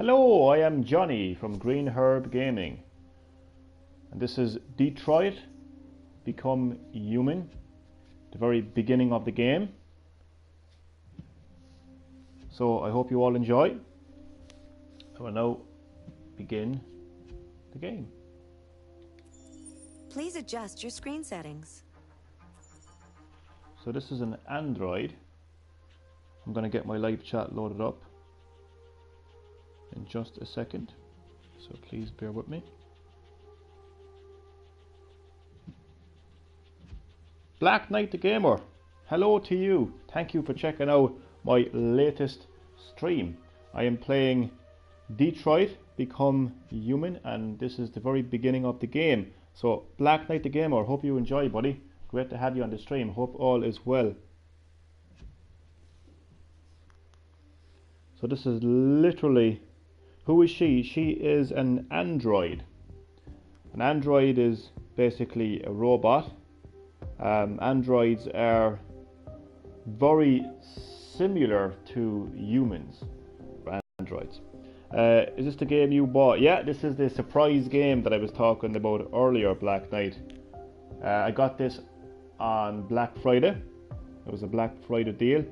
Hello, I am Johnny from Green Herb Gaming, and this is Detroit Become Human, the very beginning of the game. So I hope you all enjoy. I will now begin the game. Please adjust your screen settings. So this is an Android. I'm going to get my live chat loaded up in just a second, so please bear with me. Black Knight the Gamer, hello to you. Thank you for checking out my latest stream. I am playing Detroit Become Human, and this is the very beginning of the game. So Black Knight the Gamer, hope you enjoy, buddy. Great to have you on the stream. Hope all is well. So this is literally, who is she? She is an android. An android is basically a robot. Androids are very similar to humans. Androids. Is this the game you bought? Yeah, this is the surprise game that I was talking about earlier, Black Knight. I got this on Black Friday. It was a Black Friday deal.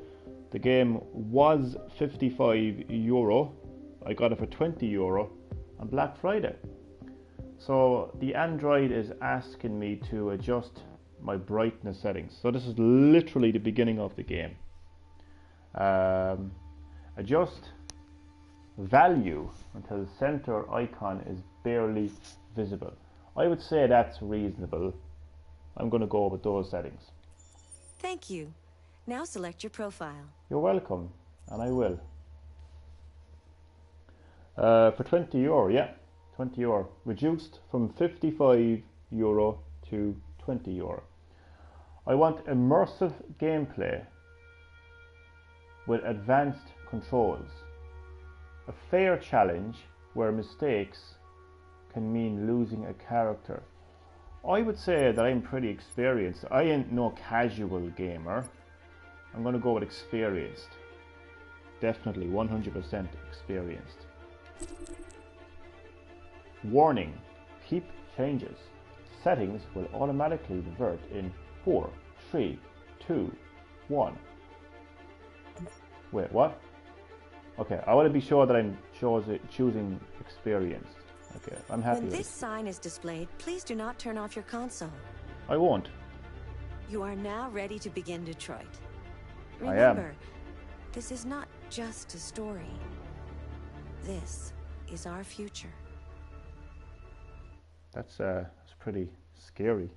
The game was €55. I got it for €20 on Black Friday. So the Android is asking me to adjust my brightness settings. So this is literally the beginning of the game. Adjust value until the center icon is barely visible. I would say that's reasonable. I'm going to go with those settings. Thank you. Now select your profile. You're welcome, and I will. For €20, yeah, €20. Reduced from €55 to €20. I want immersive gameplay with advanced controls. A fair challenge where mistakes can mean losing a character. I would say that I'm pretty experienced. I ain't no casual gamer. I'm going to go with experienced. Definitely 100% experienced. Warning, keep changes. Settings will automatically revert in 4, 3, 2, 1. Wait, what? Okay, I want to be sure that I'm choosing experienced. Okay, I'm happy When with this sign is displayed, please do not turn off your console. I won't. You are now ready to begin Detroit. I am. Remember, this is not just a story. This is our future. That's pretty scary.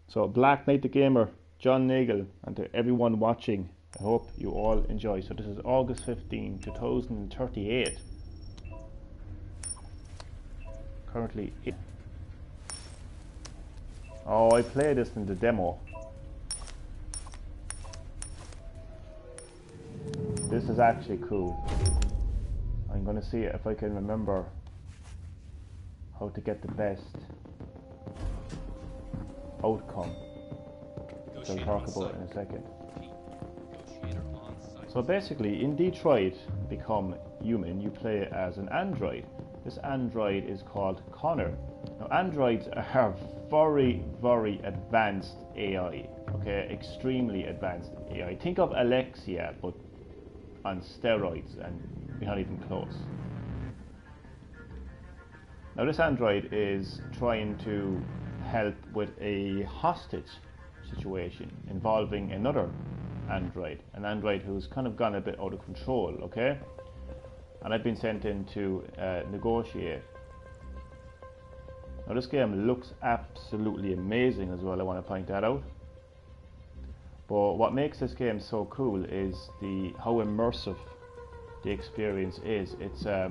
So Black Knight the Gamer, John Nagel, and to everyone watching, I hope you all enjoy. So this is August 15, 2038. Currently, oh, I played this in the demo. This is actually cool. I'm gonna see if I can remember how to get the best outcome, which I'll talk about in a second. So basically, in Detroit Become Human, you play as an android. This android is called Connor. Now, androids are very, very advanced AI. Okay, extremely advanced AI. Think of Alexia, but on steroids, and we're not even close. Now, this android is trying to help with a hostage situation involving another android, an android who's kind of gone a bit out of control, okay? And I've been sent in to negotiate. Now this game looks absolutely amazing as well, I want to point that out. But what makes this game so cool is how immersive the experience is. It's a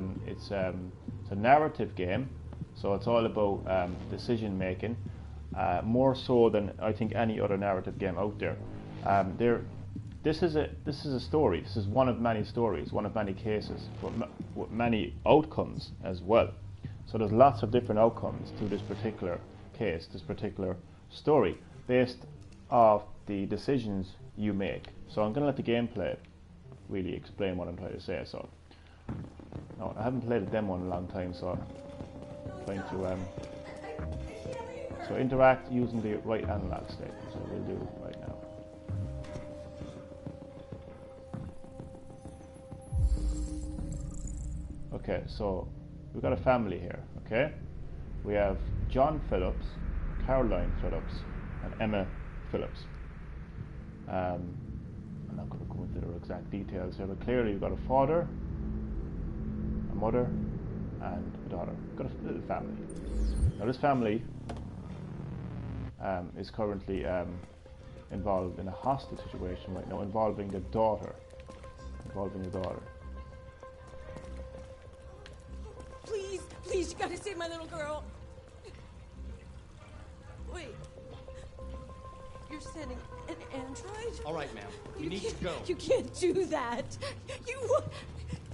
narrative game, so it's all about decision making, more so than I think any other narrative game out there. This is a story. This is one of many stories, one of many cases, with many outcomes as well. So there's lots of different outcomes to this particular case, this particular story. based off the decisions you make. So I'm going to let the gameplay really explain what I'm trying to say. So, no, I haven't played a demo in a long time, so I'm trying to so interact using the right analog stick. So we'll do right now. Okay, so we've got a family here. Okay, we have John Phillips, Caroline Phillips, and Emma Phillips. I'm not going to go into the exact details here, but clearly we've got a father, a mother, and a daughter. We've got a little family. Now this family is currently involved in a hostage situation right now, involving the daughter. Please, you gotta save my little girl. Wait. You're sending an android? All right, ma'am. We need to go. You can't do that.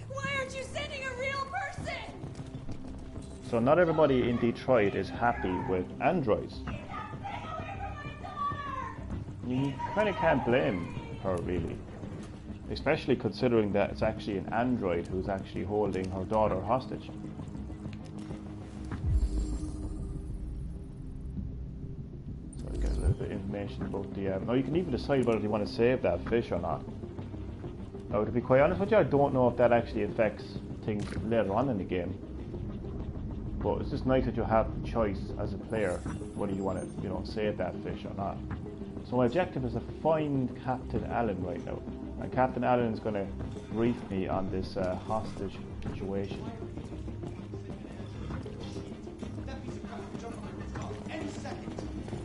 Why aren't you sending a real person? So not everybody in Detroit is happy with androids. You kind of can't blame her, really. Especially considering that it's actually an android who's actually holding her daughter hostage. So I get a little bit of information about the... now you can even decide whether you want to save that fish or not. Now, to be quite honest with you, I don't know if that actually affects things later on in the game. But it's just nice that you have the choice as a player whether you want to, save that fish or not. So my objective is to find Captain Allen right now. And Captain Allen is going to brief me on this hostage situation.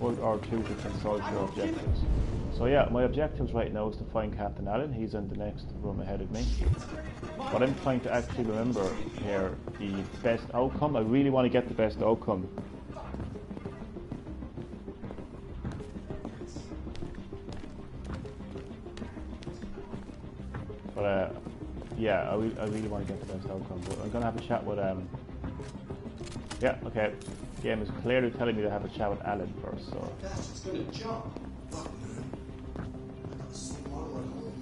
Hold R2 to consult your objectives. So yeah, my objectives right now is to find Captain Allen. He's in the next room ahead of me. But I'm trying to actually remember here the best outcome. I really want to get the best outcome. But yeah, I really want to get the best outcome. But I'm gonna have a chat with yeah, okay. The game is clearly telling me to have a chat with Alan first. So. That's just gonna jump. Fuck, man. I got the same armor at home.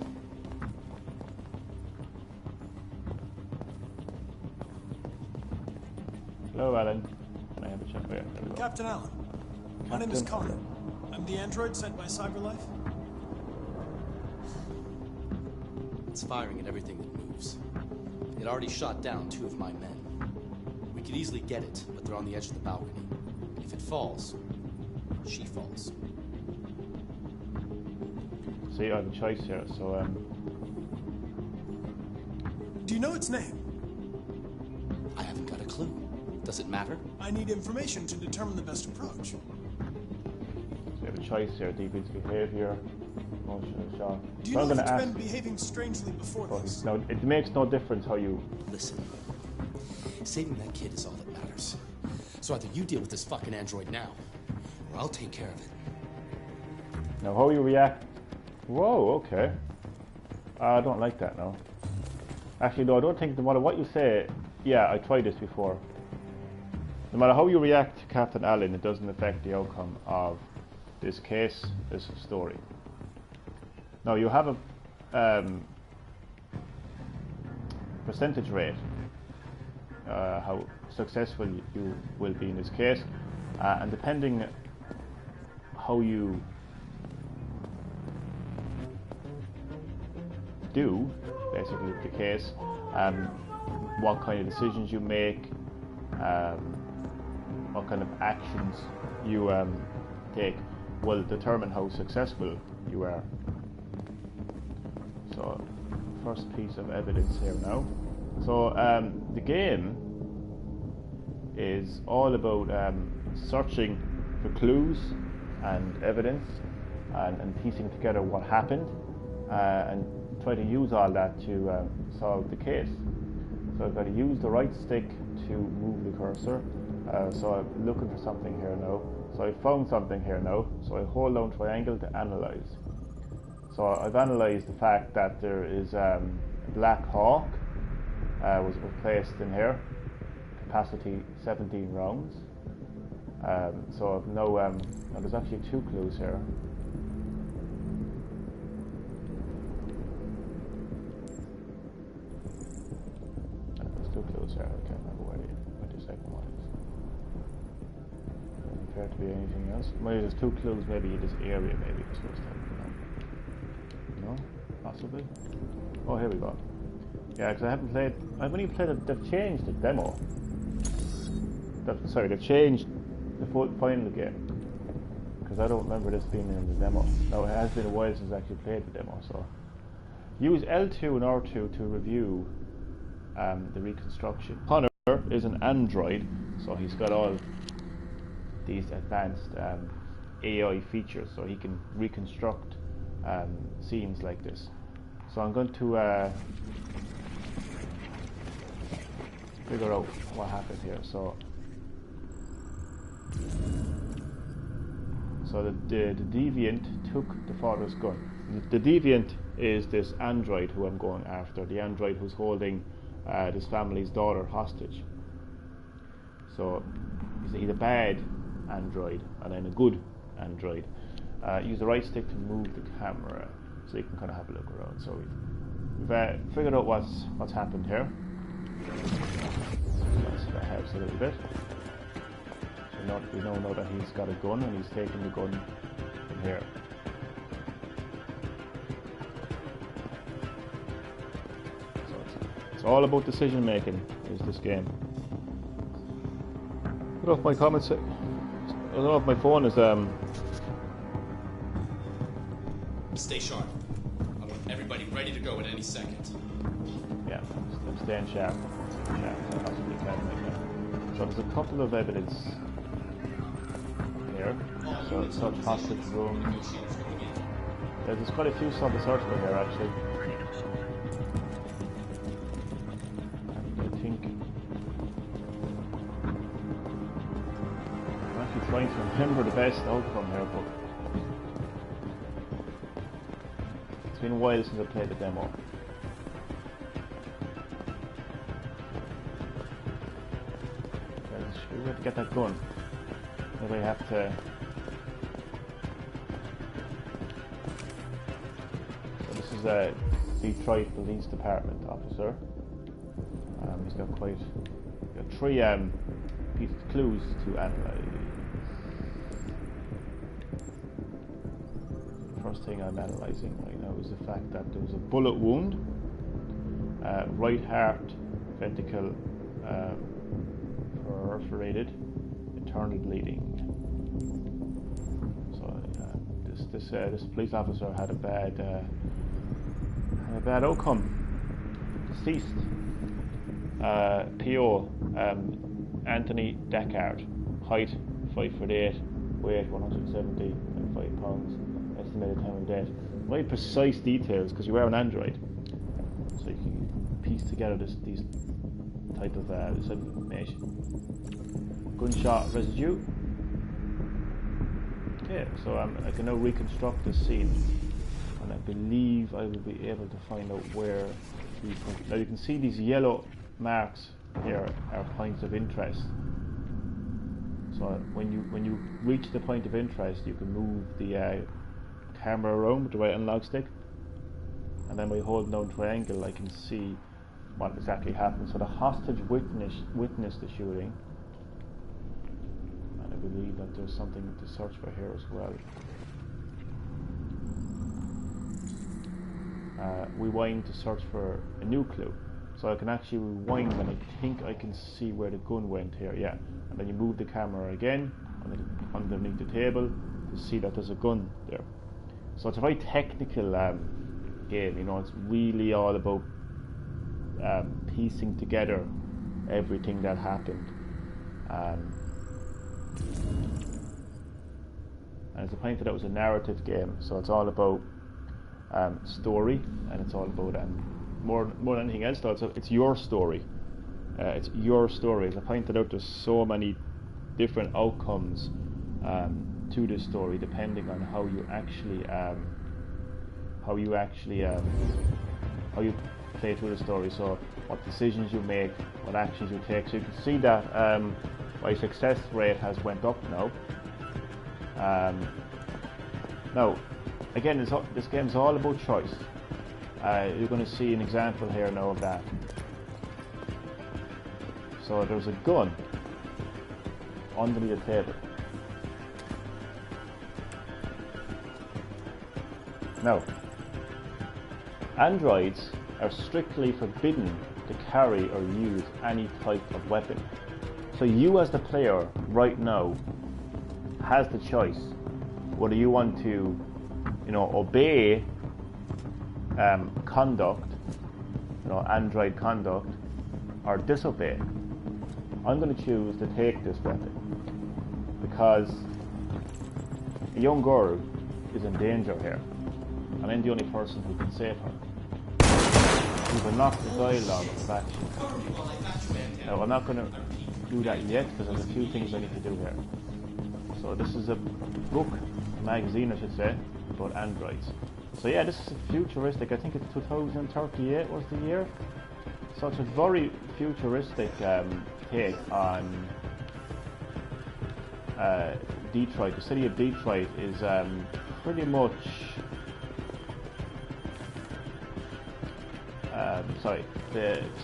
Hello, Alan. Can I have a chat with you? Captain Allen. My name is Connor. I'm the android sent by CyberLife. It's firing at everything that moves. It already shot down 2 of my men. We could easily get it, but they're on the edge of the balcony. If it falls, she falls. See, I have a choice here, so Do you know its name? I haven't got a clue. Does it matter? I need information to determine the best approach. So you have a choice here, defensive behaviour, emotional shock. Do you know if it's been behaving strangely before this? No, it makes no difference how you... Listen, saving that kid is all that matters. So either you deal with this fucking android now, or I'll take care of it. Now how you react... Whoa, okay. I don't like that now. Actually, no, I don't think no matter what you say... Yeah, I tried this before. No matter how you react to Captain Allen, it doesn't affect the outcome of this case, this story. Now, you have a percentage rate, how successful you will be in this case, and depending how you do, basically, with the case, what kind of decisions you make, what kind of actions you take will determine how successful you are. So, first piece of evidence here now. So, the game is all about searching for clues and evidence and piecing together what happened and try to use all that to solve the case. So I've got to use the right stick to move the cursor. So I'm looking for something here now. So I found something here now. So I hold down triangle to analyze. So I've analysed the fact that there is a Black Hawk was placed in here. Capacity 17 rounds. So no, now there's actually 2 clues here. There's 2 clues here. I can't remember where the second one is. Doesn't appear to be anything else. Maybe there's 2 clues. Maybe in this area. Maybe it's supposed to have. No, possibly. Oh, here we go. Yeah, because I haven't played. I've only played. They've changed the demo. Sorry, they've changed the final game, because I don't remember this being in the demo. Now, it has been a while since I actually played the demo, so use L2 and R2 to review the reconstruction. Connor is an android, so he's got all these advanced AI features, so he can reconstruct scenes like this. So I'm going to figure out what happened here. So the deviant took the father's gun. The deviant is this android who I'm going after, the android who's holding this family's daughter hostage. So he's a bad android and then a good android. Use the right stick to move the camera so you can kind of have a look around. So we've figured out what's happened here. So that helps a little bit. We now know that he's got a gun and he's taking the gun from here. So it's all about decision making is this game. I don't know if my comments. I don't know if my phone is Stay sharp. I want everybody ready to go at any second. Yeah, I'm staying sharp. Yeah, so possibly can like that. So there's a couple of evidence here. So such hostage room. There's quite a few stuff to search for here actually. And I think I'm actually trying to remember the best outcome here, but it's been a while since I played the demo. We have to get that gun. Maybe I have to. So this is a Detroit Police Department officer. He's got 3 clues to analyze. The first thing I'm analysing right now is the fact that there was a bullet wound, right heart ventricle perforated, internal bleeding. So this police officer had a bad outcome. Deceased. PO Anthony Deckard, height 5'8", weight 175 pounds, estimated time of death. Very precise details because you are an android, so you can piece together these type of this information. Gunshot residue. Okay, so I can now reconstruct this scene, and I believe I will be able to find out where he put. Now you can see these yellow marks here are points of interest. So when you reach the point of interest, you can move the camera around with the right analog stick, and then by holding down triangle, I can see what exactly happened. So the hostage witnessed the shooting, and I believe that there's something to search for here as well. Rewind to search for a new clue. So I can actually rewind, and I think I can see where the gun went here. Yeah, and then you move the camera again underneath the table to see that there's a gun there. So it's a very technical game. You know, it's really all about piecing together everything that happened. And as I pointed out, it was a narrative game, so it's all about story, and it's all about more than anything else though, it's your story. It's your story. As I pointed out, there's so many different outcomes to this story depending on how you play through the story. So what decisions you make, what actions you take. So you can see that my success rate has went up now. Now, again, this game is all about choice. You're going to see an example here now of that. So there's a gun under the table. Now, androids are strictly forbidden to carry or use any type of weapon. So you as the player right now has the choice whether you want to, obey conduct, android conduct, or disobey. I'm going to choose to take this weapon because a young girl is in danger here, and I'm the only person who can save her. We've unlocked the dialogue of action. Now, I'm not going to do that yet because there's a few things I need to do here. So this is a book, a magazine I should say, about androids. So yeah, this is futuristic. I think it's 2038 was the year. So it's a very futuristic take on Detroit. The city of Detroit is pretty much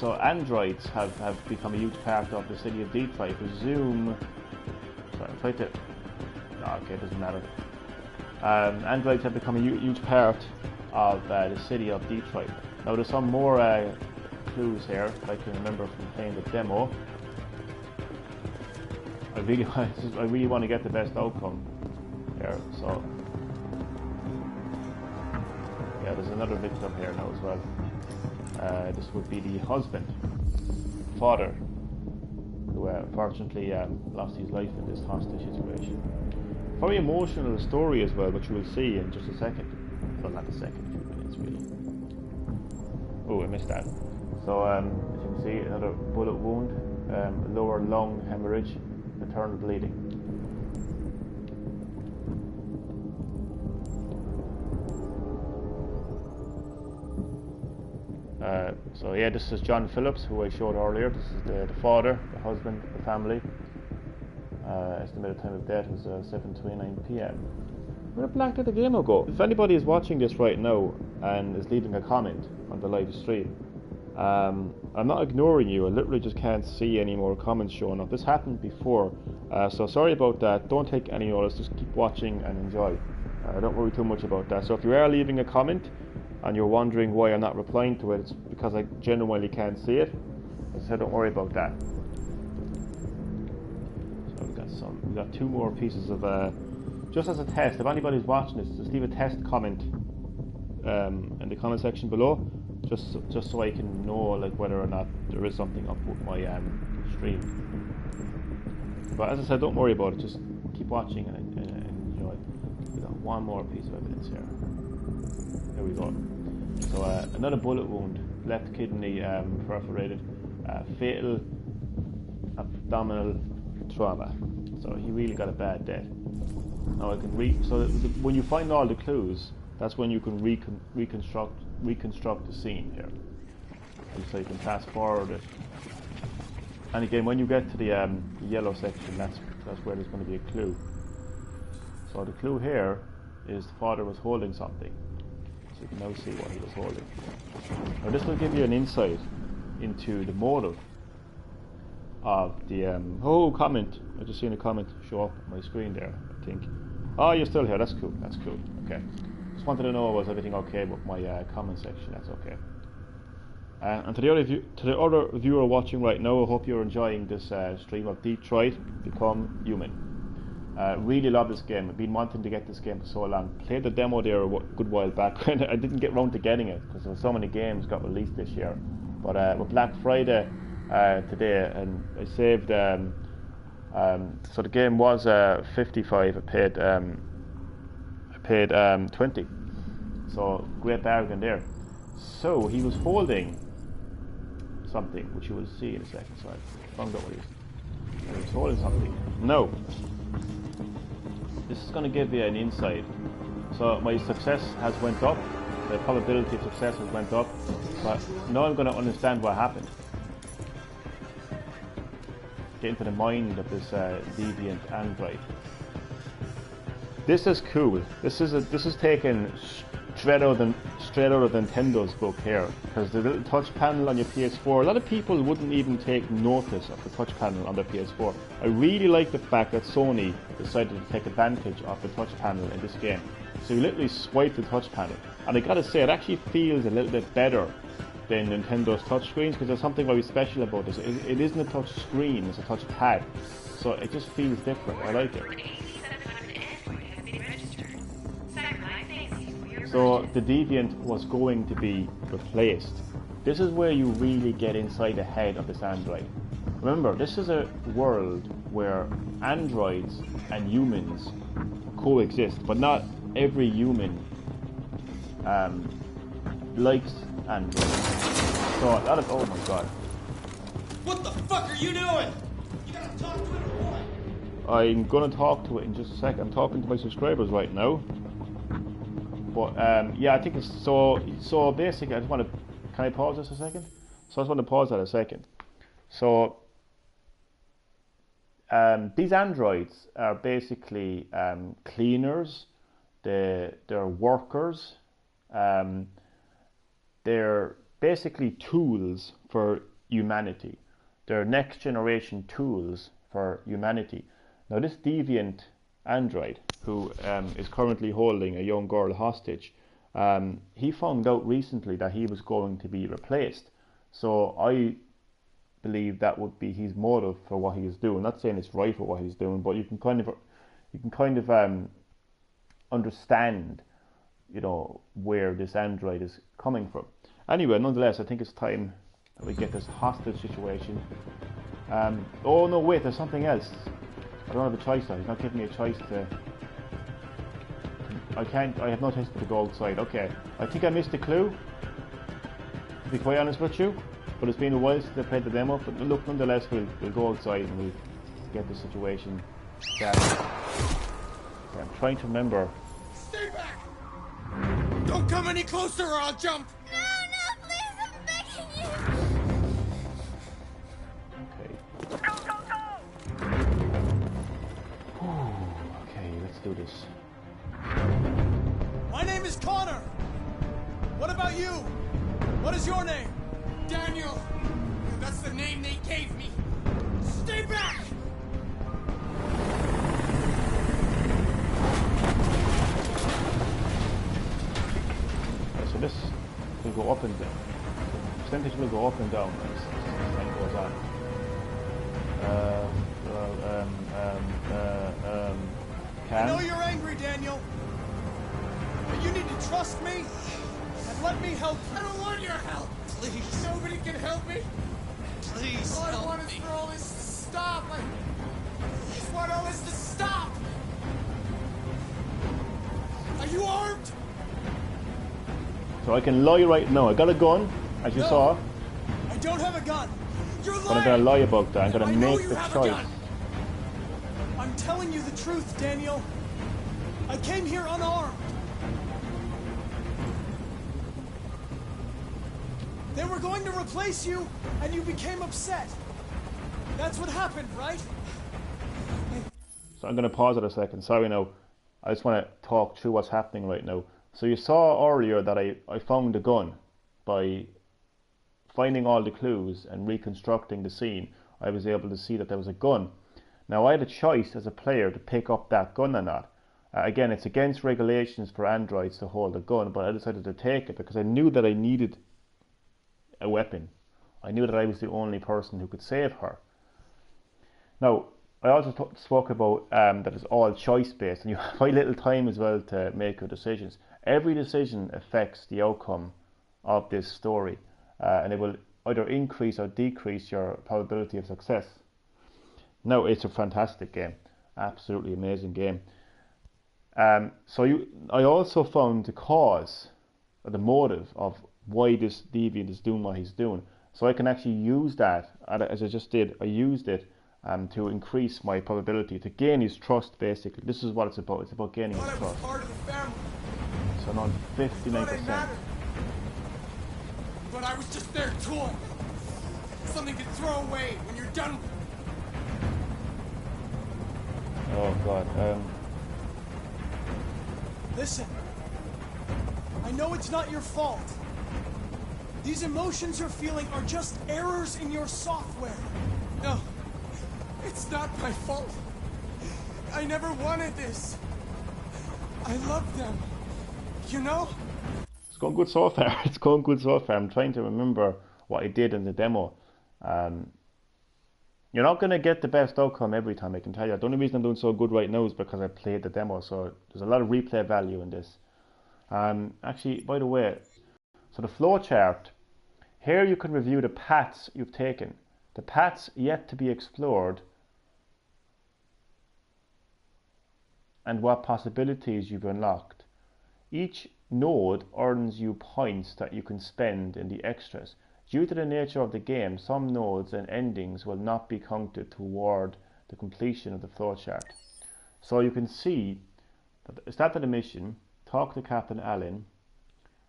so androids have become a huge part of the city of Detroit. I presume. Sorry, I'm trying to. No, okay, it doesn't matter. Androids have become a huge part of the city of Detroit. Now there's some more clues here I can remember from playing the demo. I really want to get the best outcome here. So yeah, there's another victim here now as well. This would be the husband, father, who unfortunately lost his life in this hostage situation. Very emotional story as well, which we'll see in just a second. Well, not a second, a few minutes really. Oh, I missed that. So, as you can see, another bullet wound, lower lung hemorrhage, internal bleeding. So yeah, this is John Phillips, who I showed earlier. This is the father, the husband, the family. Estimated time of death was 7:29 p.m. Where black did the game go? If anybody is watching this right now and is leaving a comment on the live stream, I'm not ignoring you. I literally just can't see any more comments showing up. This happened before, so sorry about that. Don't take any notice. Just keep watching and enjoy. Don't worry too much about that. So if you are leaving a comment and you're wondering why I'm not replying to it, it's because I genuinely can't see it. As I said, don't worry about that. So we got two more pieces of just as a test. If anybody's watching this, just leave a test comment in the comment section below, just so I can know whether or not there is something up with my stream. But as I said, don't worry about it. Just keep watching and enjoy. We got one more piece of evidence here. There we go. So another bullet wound, left kidney perforated, fatal abdominal trauma. So he really got a bad death. Now I can when you find all the clues, that's when you can reconstruct the scene here. And so you can fast forward it. And again, when you get to the yellow section, that's where there's going to be a clue. So the clue here is the father was holding something. So you can now see what he was holding. Now this will give you an insight into the motive of the comment. I just seen a comment show up on my screen there, I think. Oh, you're still here. That's cool. That's cool. Okay. Just wanted to know was everything okay with my comment section. That's okay. And to the other viewer watching right now, I hope you're enjoying this stream of Detroit Become Human. Really love this game. I've been wanting to get this game for so long. Played the demo there a good while back, and I didn't get round to getting it because there were so many games got released this year. But with Black Friday today, and I saved. So the game was 55. I paid 20. So great bargain there. So he was holding something, which you will see in a second. So I found out what he was holding something. No. This is going to give you an insight. So my success has went up. The probability of success has went up. But now I'm going to understand what happened. get into the mind of this deviant android. This is cool. This is taken straight out of Nintendo's book here, because the little touch panel on your PS4, a lot of people wouldn't even take notice of the touch panel on their PS4. I really like the fact that Sony decided to take advantage of the touch panel in this game. So you literally swipe the touch panel, and I gotta say, it actually feels a little bit better than Nintendo's touch screens, because there's something very special about this. It isn't a touch screen, it's a touch pad, so it just feels different. I like it. So the Deviant was going to be replaced. This is where you really get inside the head of this android. Remember, this is a world where androids and humans coexist, but not every human likes androids. So a lot of, oh my god. What the fuck are you doing? You gotta talk to it or what? I'm gonna talk to it in just a sec. I'm talking to my subscribers right now. But yeah, I think it's so basically. I just want to. Can I pause this a second? So I just want to pause that a second. So these androids are basically cleaners. They're workers. They're basically tools for humanity. They're next generation tools for humanity. Now this deviant android, who is currently holding a young girl hostage, he found out recently that he was going to be replaced. So I believe that would be his motive for what he is doing. Not saying it's right for what he's doing, but you can kind of understand, you know, where this android is coming from. Anyway, nonetheless, I think it's time that we get this hostage situation. Oh no, wait, there's something else. I don't have a choice now. He's not giving me a choice to... I have no choice but to go outside. Okay, I think I missed a clue, to be quite honest with you. But it's been a while since I played the demo. But look, nonetheless, we'll go outside and we'll get the situation started. Okay, I'm trying to remember. Stay back! Don't come any closer or I'll jump! No, please, I'm begging you! Okay, let's do this. My name is Connor. What about you? What is your name? Daniel! That's the name they gave me! Stay back! Okay, so this will go up and down. The percentage will go up and down as time goes on. I know you're angry, Daniel. But you need to trust me and let me help you. I don't want your help! Please. Nobody can help me! Please All I help want is me. for all this to stop! I just want all this to stop! Are you armed? So I can lie right now. I got a gun, as you No. saw, I don't have a gun. You're but I'm lying! gonna lie about that. I'm gonna I know make you the have a choice. gun. I'm telling you the truth, Daniel. I came here unarmed. They were going to replace you, and you became upset. That's what happened, right? So I'm gonna pause it a second. Sorry now. I just want to talk through what's happening right now. So you saw earlier that I found the gun by finding all the clues and reconstructing the scene. I was able to see that there was a gun. Now I had a choice as a player to pick up that gun or not. Again, it's against regulations for androids to hold a gun, but I decided to take it because I knew that I needed a weapon. I knew that I was the only person who could save her. Now, I also spoke about that it's all choice based and you have very little time as well to make your decisions. Every decision affects the outcome of this story, and it will either increase or decrease your probability of success. Now, it's a fantastic game, absolutely amazing game. I also found the cause, or the motive of why this deviant is doing what he's doing. So I can actually use that, as I just did. I used it to increase my probability, to gain his trust, basically. This is what it's about. It's about gaining his I was trust. part of the family. So I'm on Thought I 59%. mattered. But I was just their toy. Something to throw away when you're done with it. Oh God. Listen. I know it's not your fault. These emotions you're feeling are just errors in your software. No. It's not my fault. I never wanted this. I love them. You know? It's going good so far. It's going good so far. I'm trying to remember what I did in the demo. You're not going to get the best outcome every time, I can tell you. The only reason I'm doing so good right now is because I played the demo, so there's a lot of replay value in this. Actually, by the way, so the flowchart, here you can review the paths you've taken, the paths yet to be explored, and what possibilities you've unlocked. Each node earns you points that you can spend in the extras. Due to the nature of the game, some nodes and endings will not be counted toward the completion of the flowchart. So you can see that at the start of the mission, talk to Captain Allen,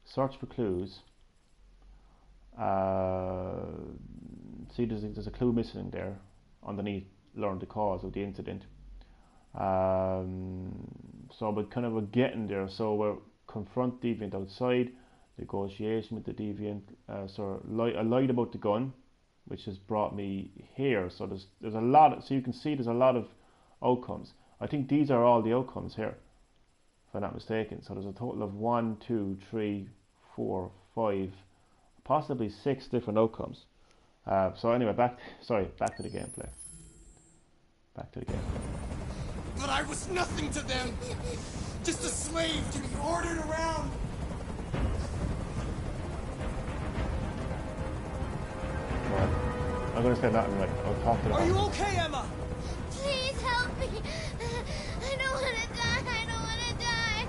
search for clues. See, there's a clue missing there underneath, learn the cause of the incident. So we're getting there. So we're confront Deviant outside, negotiation with the Deviant. I lied about the gun, which has brought me here. So there's a lot. So you can see there's a lot of outcomes. I think these are all the outcomes here, if I'm not mistaken. So there's a total of 1, 2, 3, 4, 5, possibly 6 different outcomes. So anyway, back to the gameplay. But I was nothing to them. Just a slave to be ordered around. Well, I'm going to say nothing. Like, I'll talk to them. Are you okay, Emma? Please help me. I don't want to die. I don't want to die.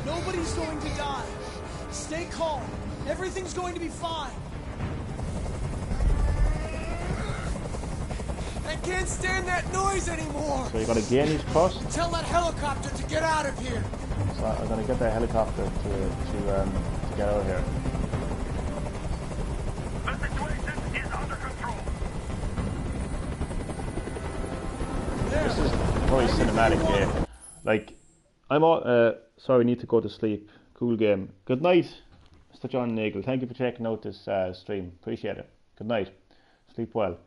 Nobody's going to die. Stay calm. Everything's going to be fine. I can't stand that noise anymore. So you're going to gain his trust. Tell that helicopter to get out of here. So I'm going to get that helicopter to get out of here. The situation is under control. This is a very cinematic game. Like, I'm all, sorry, I need to go to sleep. Cool game. Good night, Mr. John Nagel. Thank you for checking out this stream. Appreciate it. Good night. Sleep well.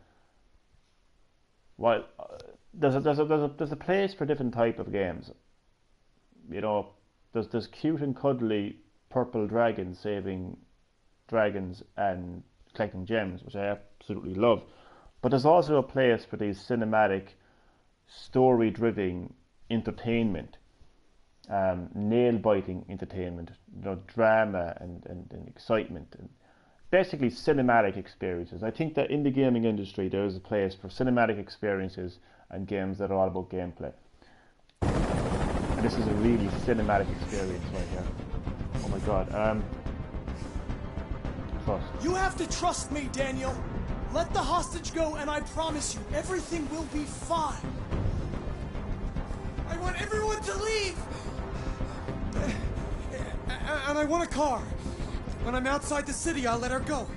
Well, there's a place for different type of games. You know, there's cute and cuddly purple dragons saving dragons and collecting gems, which I absolutely love. But there's also a place for these cinematic, story-driven entertainment, nail-biting entertainment, you know, drama and excitement, and basically cinematic experiences. I think that in the gaming industry there is a place for cinematic experiences and games that are all about gameplay. And this is a really cinematic experience right here. Oh my god. Trust. You have to trust me, Daniel. Let the hostage go and I promise you, everything will be fine. I want everyone to leave. And I want a car. When I'm outside the city, I'll let her go.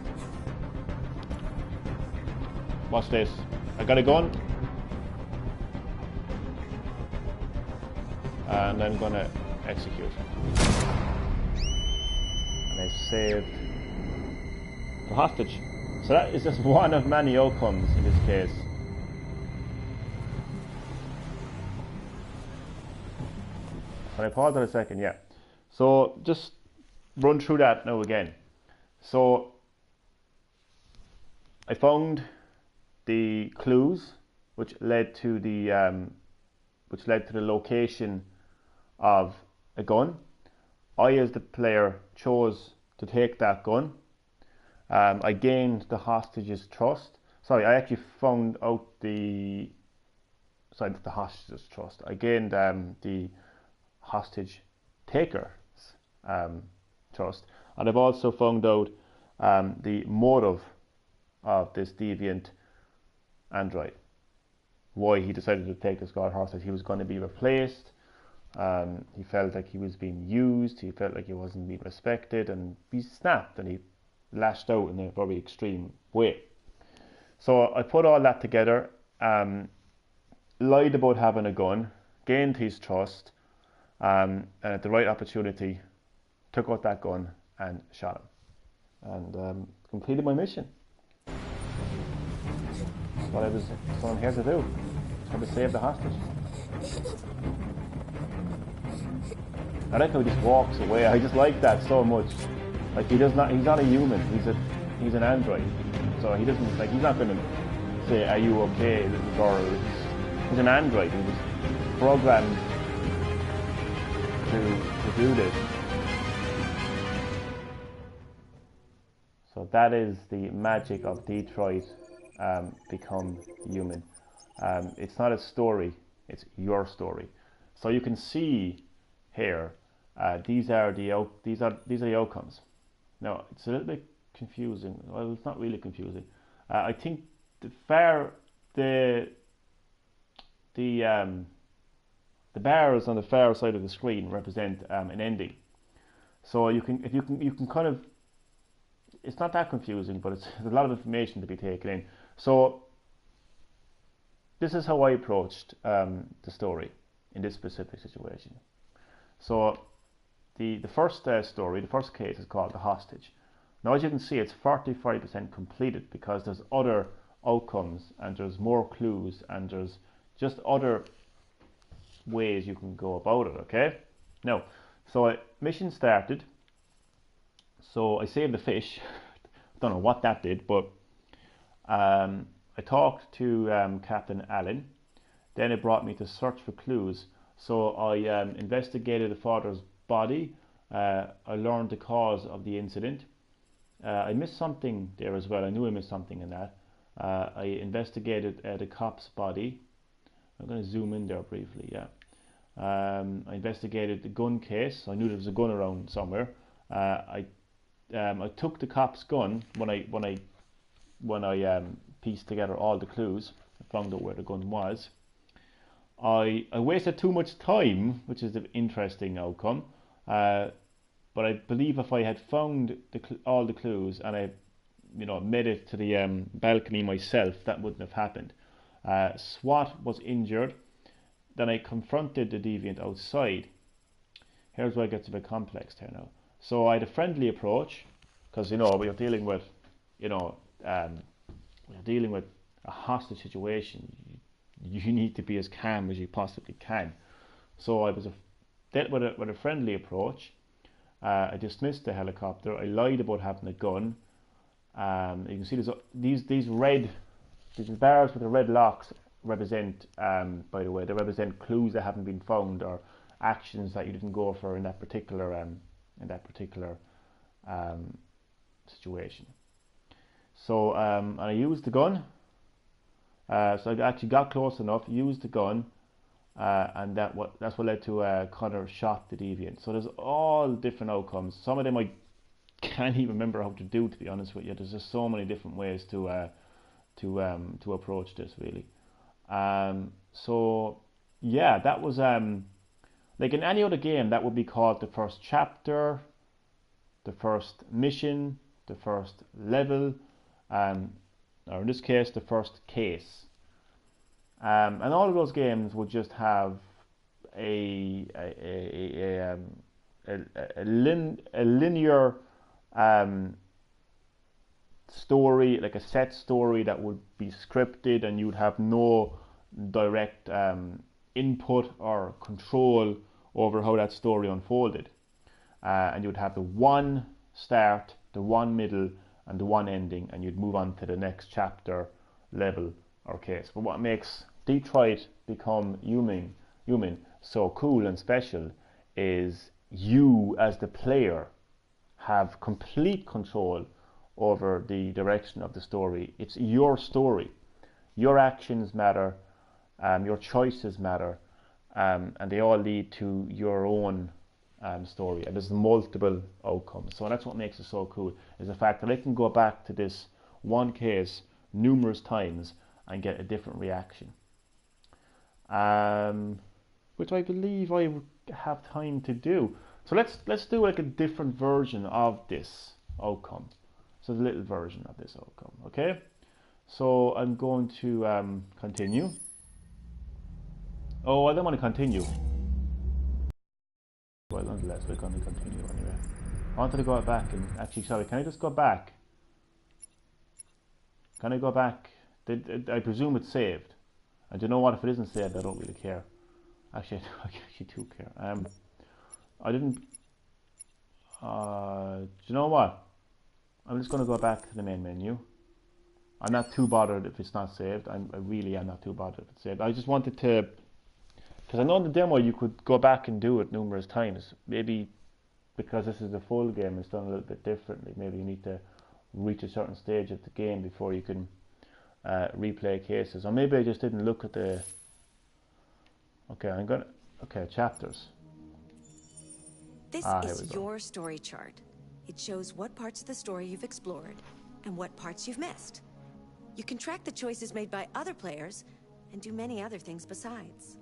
Watch this. I got a gun. And I'm gonna execute. And I saved the hostage. So that is just one of many outcomes in this case. Can I pause on a second? Yeah. So just run through that now again. So I found the clues which led to the location of a gun. I, as the player, chose to take that gun. I gained the hostage's trust. Sorry, I actually found out the hostage's trust. I gained the hostage taker's trust, and I've also found out the motive of this deviant android. Why he decided to take this guy hostage. He was going to be replaced. He felt like he was being used. He felt like he wasn't being respected, and he snapped and he lashed out in a very extreme way. So I put all that together, lied about having a gun, gained his trust, and at the right opportunity, took out that gun and shot him, and completed my mission. That's what I'm here to do. Trying to save the hostage. I like how he just walks away. I just like that so much. Like he's not a human. He's an android. So he doesn't like. He's not going to say, "Are you okay, little girl?" He's an android. He was programmed to do this. So that is the magic of Detroit Become Human. It's not a story; it's your story. So you can see here. These are the outcomes. Now it's a little bit confusing. Well, it's not really confusing. I think the bars on the far side of the screen represent an ending. So you can kind of. It's not that confusing, but it's a lot of information to be taken in. So this is how I approached the story in this specific situation. So the first story, the first case is called The Hostage. Now as you can see, it's 45% completed because there's other outcomes and there's more clues and there's just other ways you can go about it, okay? Now, so mission started. So I saved the fish. Don't know what that did, but I talked to Captain Allen. Then it brought me to search for clues. So I investigated the father's body. I learned the cause of the incident. I missed something there as well. I knew I missed something in that. I investigated the cop's body. I'm going to zoom in there briefly. Yeah. I investigated the gun case. I knew there was a gun around somewhere. I took the cop's gun when I pieced together all the clues. I found out where the gun was. I wasted too much time, which is the interesting outcome. But I believe if I had found all the clues and I, made it to the balcony myself, that wouldn't have happened. SWAT was injured. Then I confronted the deviant outside. Here's where it gets a bit complex here now. So I had a friendly approach because we're dealing with, we're dealing with a hostage situation. You need to be as calm as you possibly can. So I dealt with a friendly approach. I dismissed the helicopter. I lied about having a gun. You can see these bars with the red locks represent, by the way, they represent clues that haven't been found or actions that you didn't go for in that particular situation. So and I used the gun. So I actually got close enough, used the gun, and that's what led to Connor shot the deviant. So there's all different outcomes. Some of them I can't even remember how to do, to be honest with you. There's just so many different ways to approach this, really. So yeah, that was like in any other game that would be called the first chapter, the first mission, the first level, or in this case the first case. And all of those games would just have a linear story, like a set story that would be scripted, and you'd have no direct input or control over how that story unfolded. And you'd have the one start, the one middle, and the one ending, and you'd move on to the next chapter, level, or case. But what makes Detroit Become Human so cool and special is you as the player have complete control over the direction of the story. It's your story. Your actions matter, your choices matter, and they all lead to your own story, and there's multiple outcomes. So that's what makes it so cool, is the fact that I can go back to this one case numerous times and get a different reaction, which I believe I have time to do. So let's do like a different version of this outcome. So the little version of this outcome, okay? So I'm going to continue. Oh, I don't want to continue. Well, nonetheless, we're going to continue anyway. I wanted to go back and actually, sorry, can I just go back? Can I go back? I presume it's saved. And do you know what? If it isn't saved, I don't really care. Actually, I actually do care. I didn't. Do you know what? I'm just going to go back to the main menu. I'm not too bothered if it's not saved. I really am not too bothered if it's saved. I just wanted to, because I know in the demo you could go back and do it numerous times. Maybe because this is the full game, it's done a little bit differently. Maybe you need to reach a certain stage of the game before you can replay cases. Or maybe I just didn't look at the. Okay, chapters. This is your story chart. It shows what parts of the story you've explored and what parts you've missed. You can track the choices made by other players and do many other things besides.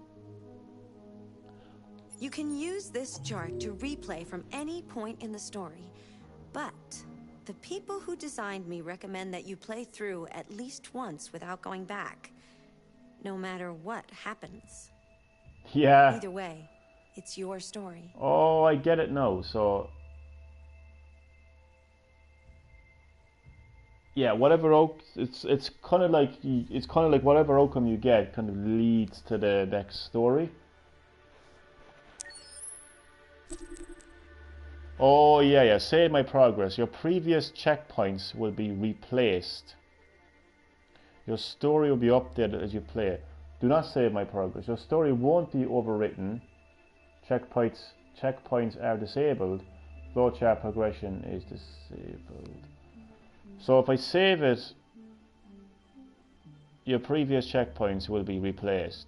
You can use this chart to replay from any point in the story, but the people who designed me recommend that you play through at least once without going back, no matter what happens. Yeah. Either way, it's your story. Oh, I get it now. So, yeah, whatever it's kind of like whatever outcome you get kind of leads to the next story. Oh yeah. Save my progress. Your previous checkpoints will be replaced. Your story will be updated as you play. Do not save my progress. Your story won't be overwritten. Checkpoints are disabled. Flowchart progression is disabled. So if I save it, your previous checkpoints will be replaced.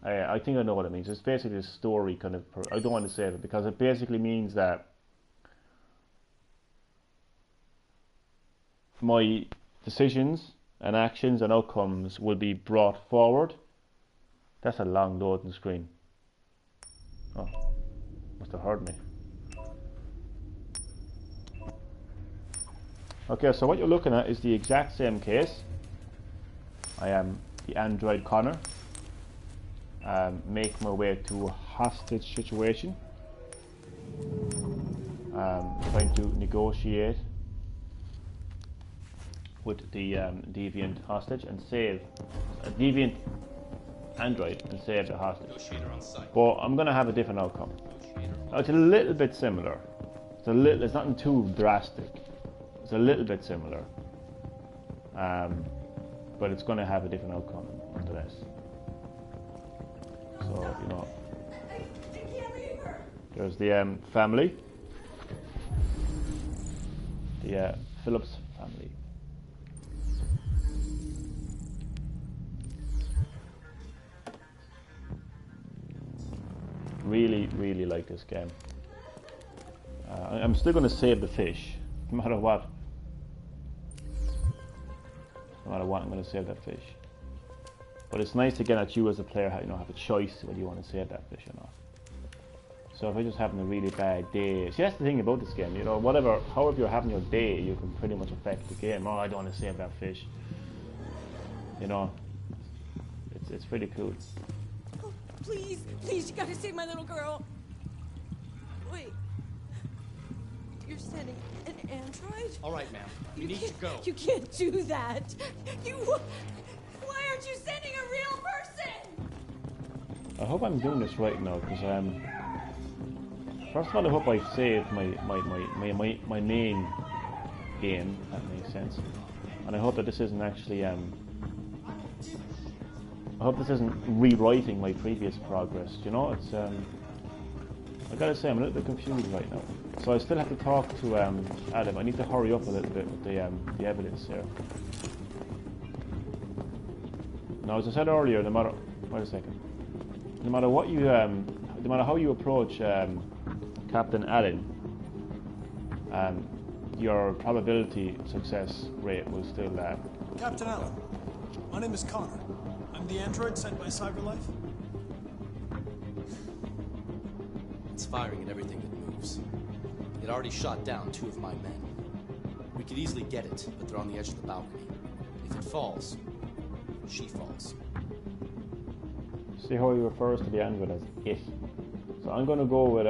I think I know what it means. It's basically a story kind of. I don't want to save it because it basically means that my decisions and actions and outcomes will be brought forward. That's a long loading screen. Oh, must have heard me. Okay, so what you're looking at is the exact same case. I am the android Connor. Make my way to a hostage situation. Trying to negotiate with the deviant hostage and save a deviant android and save the hostage. But I'm going to have a different outcome. Now, it's a little bit similar. It's nothing too drastic. It's a little bit similar. But it's going to have a different outcome nonetheless. So, you know, there's the family, the Phillips family. Really like this game. I'm still going to save the fish, no matter what. No matter what, I'm going to save that fish. But it's nice to get at you as a player, you know, have a choice whether you want to save that fish or not. So if I just having a really bad day, see, that's the thing about this game, you know, however you're having your day, you can pretty much affect the game. Oh, I don't want to save that fish. You know, it's pretty cool. Oh, please, you gotta save my little girl. Wait, you're sending an android? All right, ma'am, you need to go. You can't do that. Why aren't you sending a real person? I hope I'm doing this right now, because first of all, I hope I saved my main game, if that makes sense. And I hope that this isn't actually I hope this isn't rewriting my previous progress. You know, it's I gotta say I'm a little bit confused right now. So I still have to talk to Adam. I need to hurry up a little bit with the evidence here. Now, as I said earlier, no matter what you no matter how you approach Captain Allen, your probability success rate will still Captain Allen, my name is Connor. I'm the android sent by CyberLife. It's firing at everything that moves. It already shot down 2 of my men. We could easily get it, but they're on the edge of the balcony. If it falls, she falls. See how he refers to the android as it. So I'm going to go with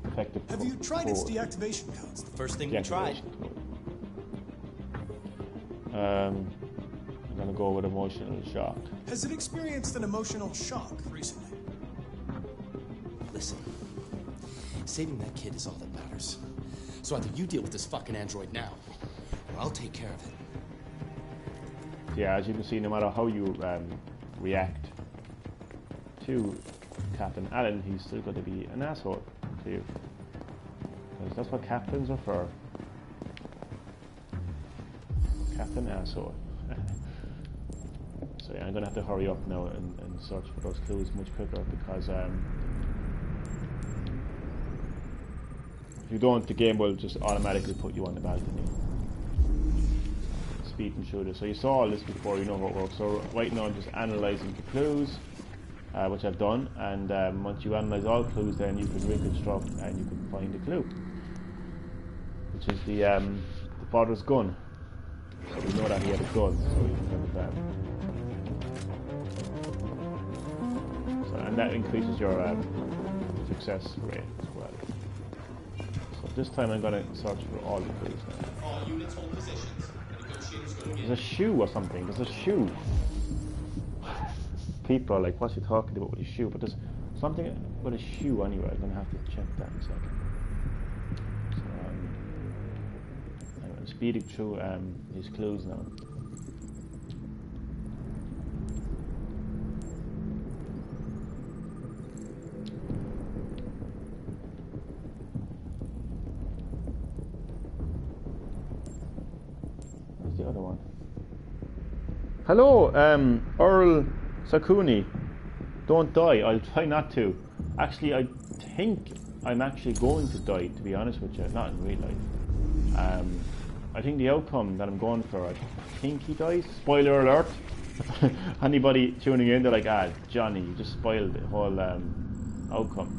effective. Have you tried its deactivation codes? The first thing we tried. I'm going to go with emotional shock. Has it experienced an emotional shock recently? Listen, saving that kid is all that matters. So either you deal with this fucking android now, or I'll take care of it. Yeah, as you can see, no matter how you react to Captain Allen, he's still going to be an asshole to you. Because that's what captains are for. Captain Asshole. So yeah, I'm going to have to hurry up now and search for those clues much quicker, because if you don't, the game will just automatically put you on the balcony. Speed and shooter. So you saw all this before, you know how it works. So right now I'm just analysing the clues, which I've done, and once you analyse all clues, then you can reconstruct and you can find the clue, which is the father's gun. So we know that he had a gun, so we can remember that. So, and that increases your success rate as well. So this time I'm going to search for all the clues now. All units hold positions. Negotiators go There's a shoe or something. There's a shoe. People are like, what's he talking about with a shoe? But there's something with a shoe anyway. I'm going to have to check that in a second. I'm speeding through his clues now. Where's the other one? Hello, Earl Sakuni. Don't die. I'll try not to. Actually, I think I'm actually going to die, to be honest with you. Not in real life. I think the outcome that I'm going for, I think he dies. Spoiler alert. Anybody tuning in, they're like, Johnny, you just spoiled the whole outcome.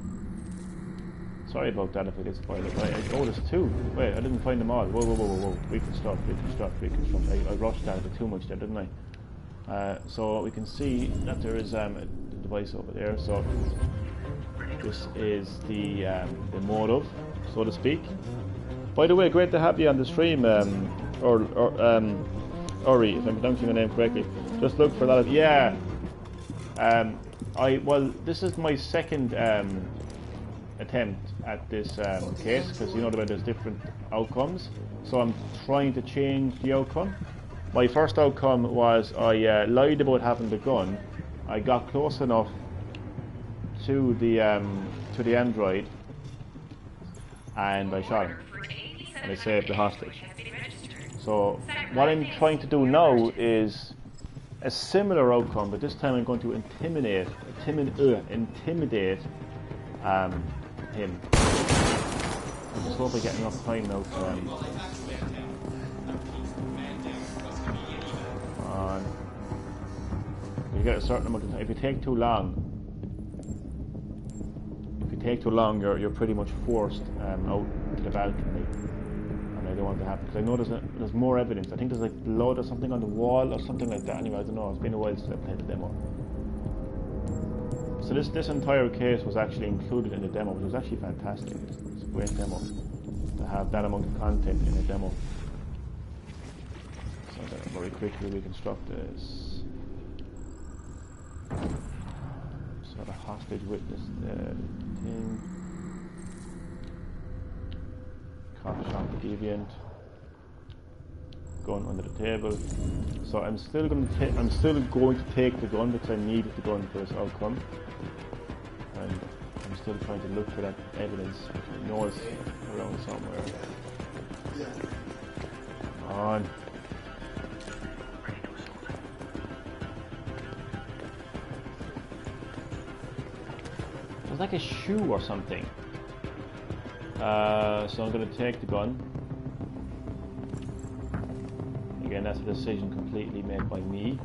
Sorry about that if I did spoil it. Oh, there's two. Wait, I didn't find them all. Whoa. Reconstruct. I rushed that a bit too much there, didn't I? So we can see that there is a device over there. So this is the motive, so to speak. By the way, great to have you on the stream, Uri, if I'm pronouncing your name correctly. Just look for that. Yeah. Well, this is my second attempt at this case, because you know that there's different outcomes. So I'm trying to change the outcome. My first outcome was I lied about having the gun. I got close enough to the android, and I shot him. And I saved the hostage. So what I'm trying to do now is a similar outcome, but this time I'm going to intimidate him. I just hope I get enough time now to you get a certain amount of time. If you take too long, you're pretty much forced out to the balcony. I don't want to happen, because I know there's more evidence. I think there's like blood or something on the wall or something like that. Anyway, I don't know. It's been a while since I played the demo. So this entire case was actually included in the demo, which was actually fantastic. It's a great demo to have that amount of content in a demo. So I'm going to very quickly reconstruct this. So the hostage witness thing. Shot the deviant. Gun under the table. So I'm still going to take the gun, because I needed the gun for this outcome. And I'm still trying to look for that evidence, which I know is around somewhere. Come on. It was like a shoe or something. So I'm going to take the gun. Again, that's a decision completely made by me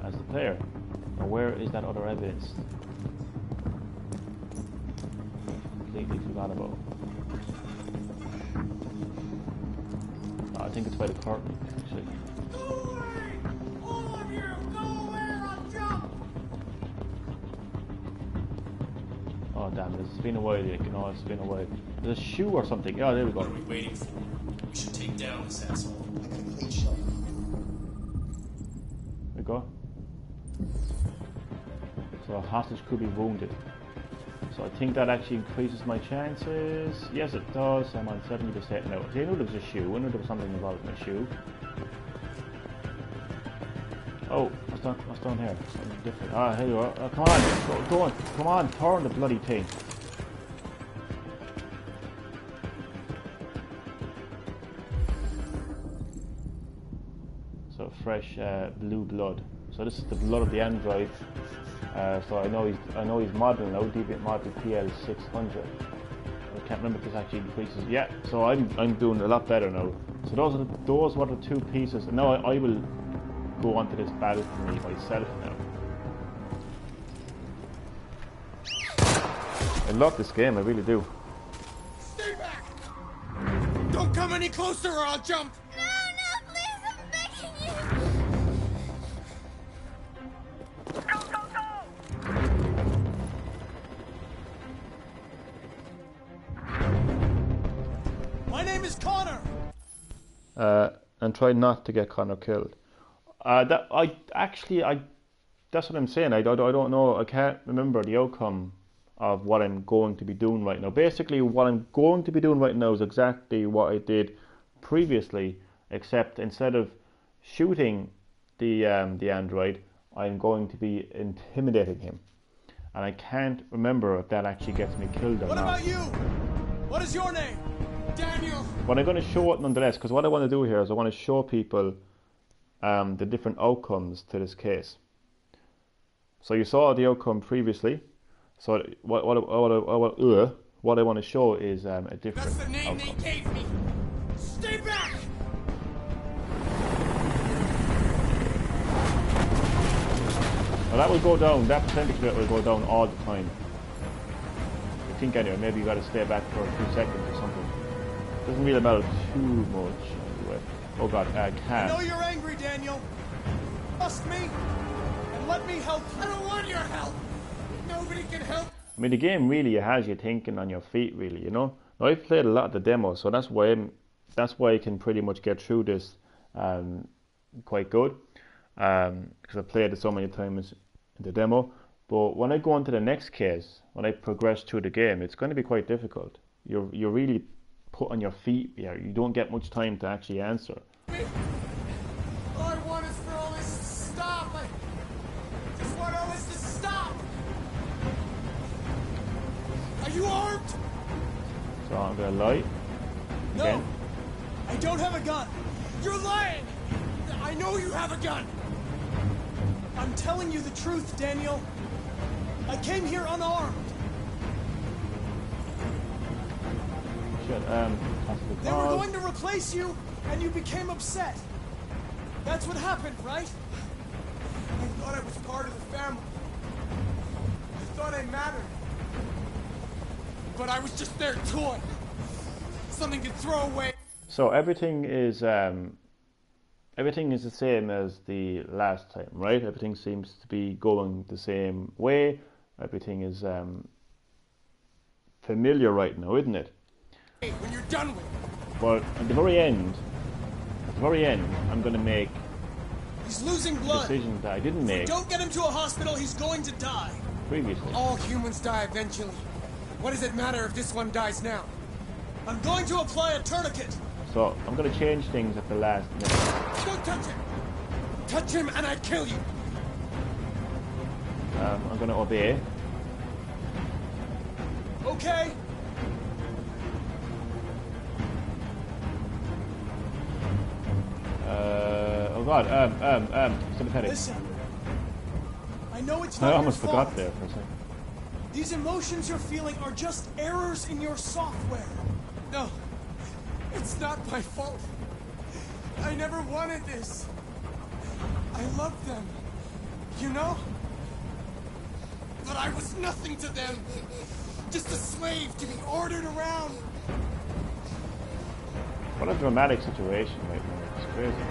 as the player. Now where is that other evidence? Completely forgot about. I think it's by the curtain, actually. All of you, go away or I'll jump! damn it, it's been a while, you know, it's been a while. There's a shoe or something. Yeah, there we go. What are we waiting for? We should take down this asshole. I got a clean shot. There we go. So a hostage could be wounded. So I think that actually increases my chances. Yes, it does. I'm on 70% now. I knew there was a shoe. I knew there was something involved in a shoe. Oh, what's down here? Something different. Ah, here you are. Come on, go on. Come on, turn the bloody thing. So fresh blue blood. So this is the blood of the android. So I know he's model now, Deviant Model PL600. I can't remember if this actually increases. Yeah, so I'm doing a lot better now. So those were the two pieces. Now I will go onto this balcony myself now. I love this game, I really do. Stay back! Don't come any closer or I'll jump! No, please, I'm begging you! Go, go, go! My name is Connor! And try not to get Connor killed. That's what I'm saying. I don't know. I can't remember the outcome of what I'm going to be doing right now. Basically, what I'm going to be doing right now is exactly what I did previously, except instead of shooting the android, I'm going to be intimidating him. And I can't remember if that actually gets me killed or not. What about you? What is your name? Daniel! But I'm going to show it nonetheless, because what I want to do here is I want to show people the different outcomes to this case. So you saw the outcome previously. So what I want to show is a different That's the name outcome. they gave me! Stay back! Well, that will go down. That percentage of it will go down all the time. I think anyway. Maybe you got to stay back for a few seconds or something. Doesn't really matter too much anyway. Oh god, I I can't. know you're angry, Daniel. Trust me, and let me help you. I don't want your help! Nobody can help! I mean, the game really has you thinking on your feet, really. You know. Now, I've played a lot of the demos, so that's why I can pretty much get through this quite good. Because I've played it so many times in the demo. But when I go on to the next case, when I progress through the game, it's going to be quite difficult. You're really put on your feet here. You don't get much time to actually answer. All I want is for all this to stop! I just want all this to stop! Are you armed? So I'm going to lie. No, Again. I don't have a gun. You're lying! I know you have a gun! I'm telling you the truth, Daniel. I came here unarmed. Shit, They were going to replace you, and you became upset. That's what happened, right? I thought I was part of the family. I thought I mattered. But I was just their toy. Something to throw away. So everything is the same as the last time, right? Everything seems to be going the same way. Everything is familiar right now, isn't it? When you're done with it. But at the very end, I'm going to make He's losing blood. decisions that I didn't make Don't get him to a hospital. He's going to die. previously. All humans die eventually. What does it matter if this one dies now? I'm going to apply a tourniquet. So I'm going to change things at the last minute. Don't touch him! Touch him and I kill you! I'm going to obey. Okay. Oh god, sympathetic. Listen. I know it's I not your almost fault. forgot there for a second. These emotions you're feeling are just errors in your software. No, it's not my fault. I never wanted this. I loved them, you know? But I was nothing to them. Just a slave to be ordered around. What a dramatic situation right now. It's crazy.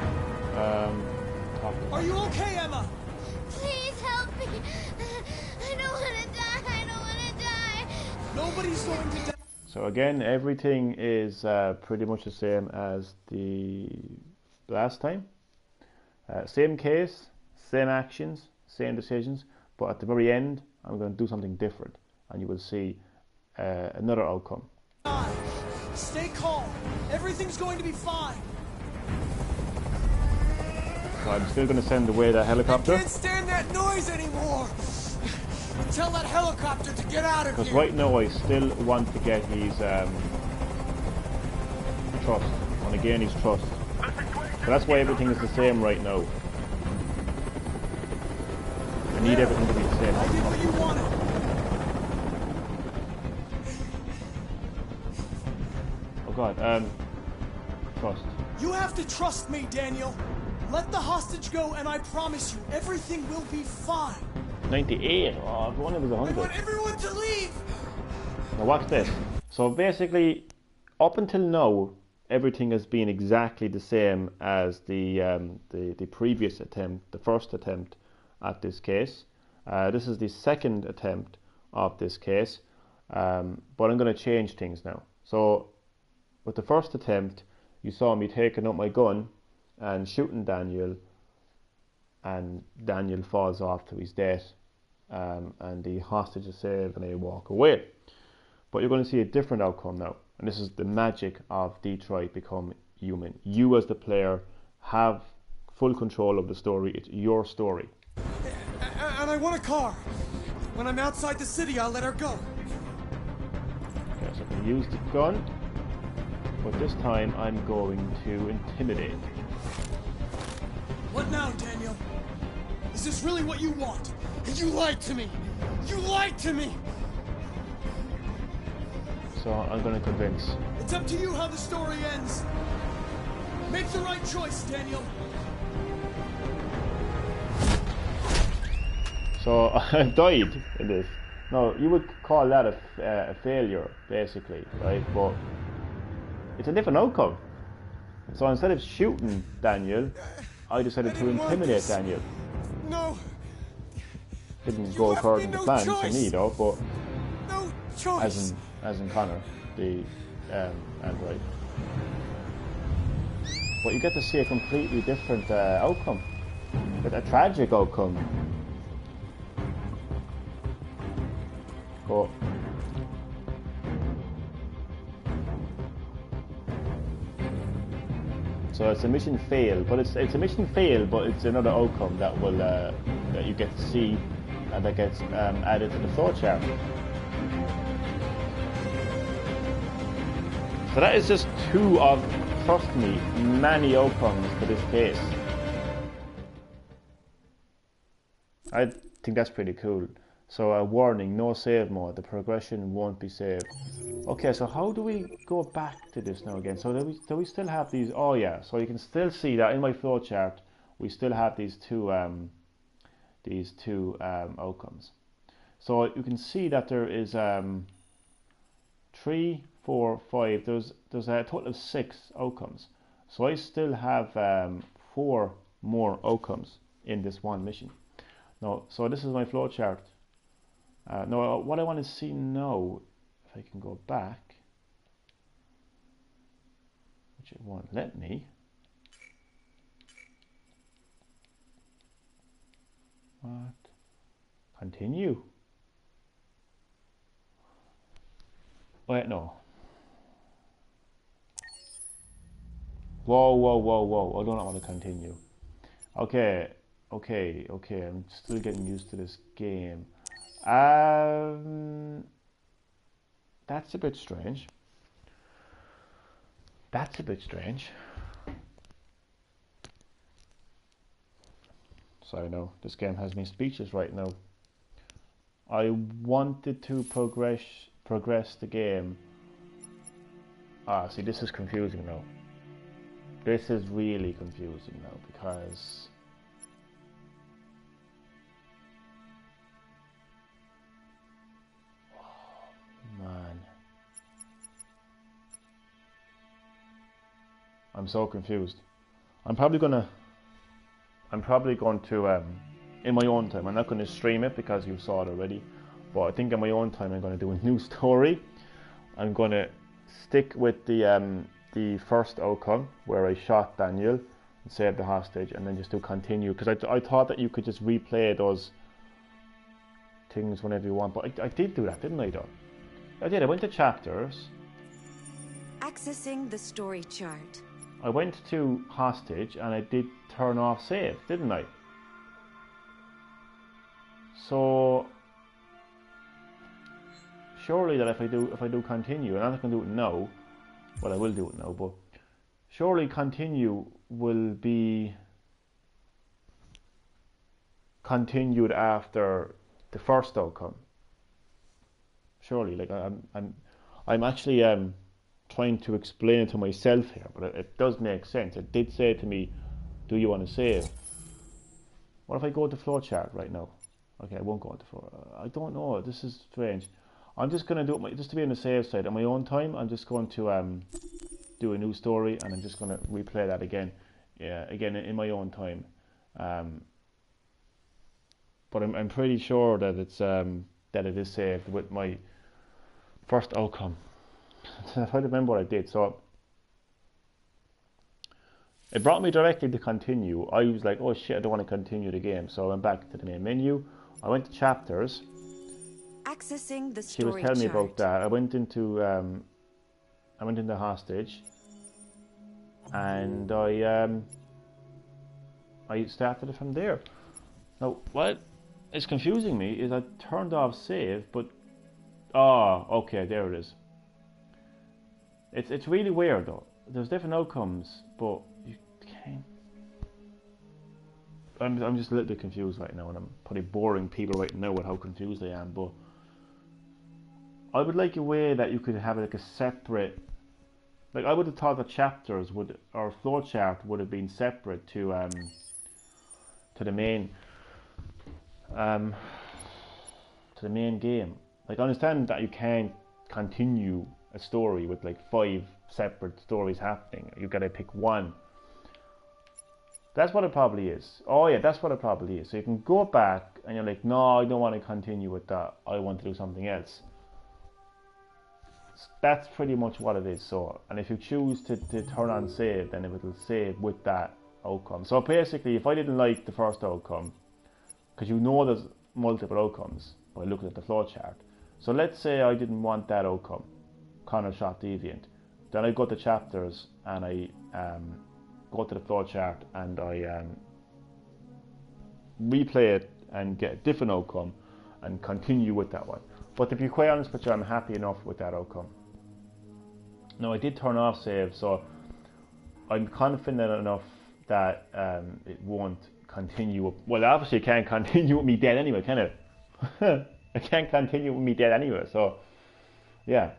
Are you okay, Emma? Please help me. I don't want to die. I don't want to die. Nobody's going to die. So again, everything is pretty much the same as the last time. Same case, same actions, same decisions, but at the very end, I'm going to do something different, and you will see another outcome. Stay calm. Everything's going to be fine. So I'm still going to send away the helicopter. I can't stand that noise anymore. Tell that helicopter to get out of here. Because right now I still want to get his trust. I want to gain his trust. So that's why everything is the same right now. I need everything to be the same. I did what you wanted. Oh god, trust. You have to trust me, Daniel. Let the hostage go, and I promise you, everything will be fine. 98. Oh, if one of us I 100. want everyone to leave. Now watch this. So basically, up until now, everything has been exactly the same as the previous attempt, the first attempt at this case. This is the second attempt of this case, but I'm going to change things now. So with the first attempt, you saw me taking up my gun and shooting Daniel, and Daniel falls off to his death, and the hostage is saved and they walk away. But you're going to see a different outcome now, and this is the magic of Detroit Become Human. You as the player have full control of the story. It's your story. And I want a car. When I'm outside the city, I'll let her go. Okay, so I can use the gun, but this time I'm going to intimidate. What now, Daniel? Is this really what you want? You lied to me. You lied to me. So I'm going to convince. It's up to you how the story ends. Make the right choice, Daniel. So I died in this. No, you would call that a failure, basically, right? But it's a different outcome. So instead of shooting Daniel, I decided to intimidate Daniel. No. Didn't go according to plan for me though, but No choice. as in Connor, the android. But you get to see a completely different outcome, a tragic outcome. But so it's a mission fail, but it's a mission fail, but it's another outcome that will that you get to see, and that gets added to the flowchart. So that is just two of, trust me, many outcomes for this case. I think that's pretty cool. So a warning, no save mode, the progression won't be saved. Okay, so how do we go back to this now again? So do we still have these? Oh yeah, so you can still see that in my flowchart, we still have these two outcomes. So you can see that there is 3, 4, 5. There's a total of 6 outcomes. So I still have 4 more outcomes in this one mission. Now, so this is my flowchart. Now, what I want to see now, if I can go back, which it won't let me. What? Continue. Wait, no. Whoa, whoa, whoa, whoa. I do not want to continue. Okay. I'm still getting used to this game. That's a bit strange. So I know this game has me speechless right now. I wanted to progress the game. See, this is confusing now. This is really confusing now because man, I'm so confused. I'm probably going to in my own time, I'm not going to stream it because you saw it already, but I think in my own time I'm going to do a new story, I'm going to stick with the first outcome where I shot Daniel and saved the hostage, and then just do continue, because I thought that you could just replay those things whenever you want, but I did do that, didn't I though? I did. I went to chapters. Accessing the story chart. I went to hostage and I did turn off save, didn't I? So surely that if I do continue, and I'm not going to do it now, well, I will do it now, but surely continue will be continued after the first outcome. Surely, like I'm actually trying to explain it to myself here, but it does make sense. It did say to me, "Do you want to save?" What if I go to flowchart right now? Okay, I won't go into floor. I don't know. This is strange. I'm just gonna do it just to be on the safe side. On my own time, I'm just going to do a new story, and I'm just gonna replay that again. Yeah, again in my own time. But I'm pretty sure that it's that it is saved with my first outcome. If I remember what I did, so it brought me directly to continue. I was like, oh shit, I don't want to continue the game, so I went back to the main menu. I went to chapters. Accessing the She was story telling me chart. about that. I went into hostage, and I started it from there. Now, what is confusing me is I turned off save, but okay, there it is. It's really weird though. There's different outcomes, but you can't. I'm just a little bit confused right now, and I'm probably boring people right now with how confused I am. But I would like a way that you could have like a separate. Like I would have thought that chapters would, or flowchart would have been separate to the main game. Like I understand that you can't continue a story with like 5 separate stories happening. You've got to pick one. That's what it probably is. Oh yeah, that's what it probably is. So you can go back and you're like, no, I don't want to continue with that. I want to do something else. That's pretty much what it is. So, and if you choose to turn on save, then it will save with that outcome. So basically, if I didn't like the first outcome, because you know there's multiple outcomes by looking at the flowchart. So let's say I didn't want that outcome, Connor shot Deviant. Then I go to chapters and I go to the flowchart and I replay it and get a different outcome and continue with that one. But to be quite honest with you, I'm happy enough with that outcome. Now I did turn off save, so I'm confident enough that it won't continue. Well, obviously it can't continue with me dead anyway, can it? It can't continue with me dead anyway, so yeah.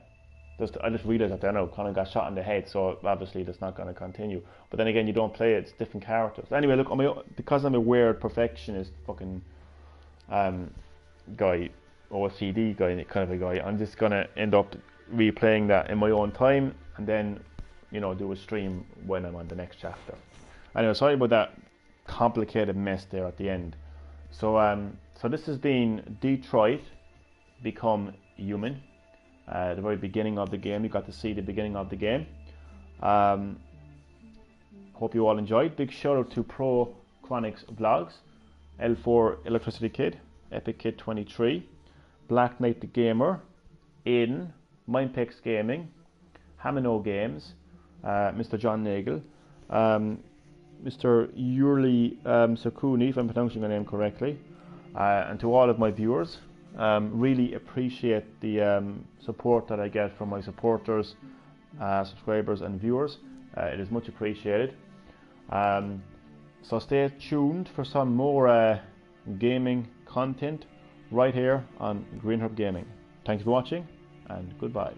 I just realised that then, Connor got shot in the head, so obviously that's not going to continue. But then again, you don't play it, it's different characters. Anyway, look, because I'm a weird perfectionist fucking guy, OCD guy, kind of a guy, I'm just going to end up replaying that in my own time, and then, you know, do a stream when I'm on the next chapter. Anyway, sorry about that complicated mess there at the end. So, so this has been Detroit Become Human. The very beginning of the game, you got to see the beginning of the game. Hope you all enjoyed. Big shout out to Pro Chronix Vlogs, L4 Electricity Kid, Epic Kid 23, Black Knight the Gamer, Aiden, Mindpex Gaming, Hamino Games, Mr. John Nagel, Mr. Yurli Sakuni, if I'm pronouncing your name correctly, and to all of my viewers. Really appreciate the support that I get from my supporters, subscribers and viewers. It is much appreciated. So stay tuned for some more gaming content right here on Green Herb Gaming. Thanks for watching and goodbye.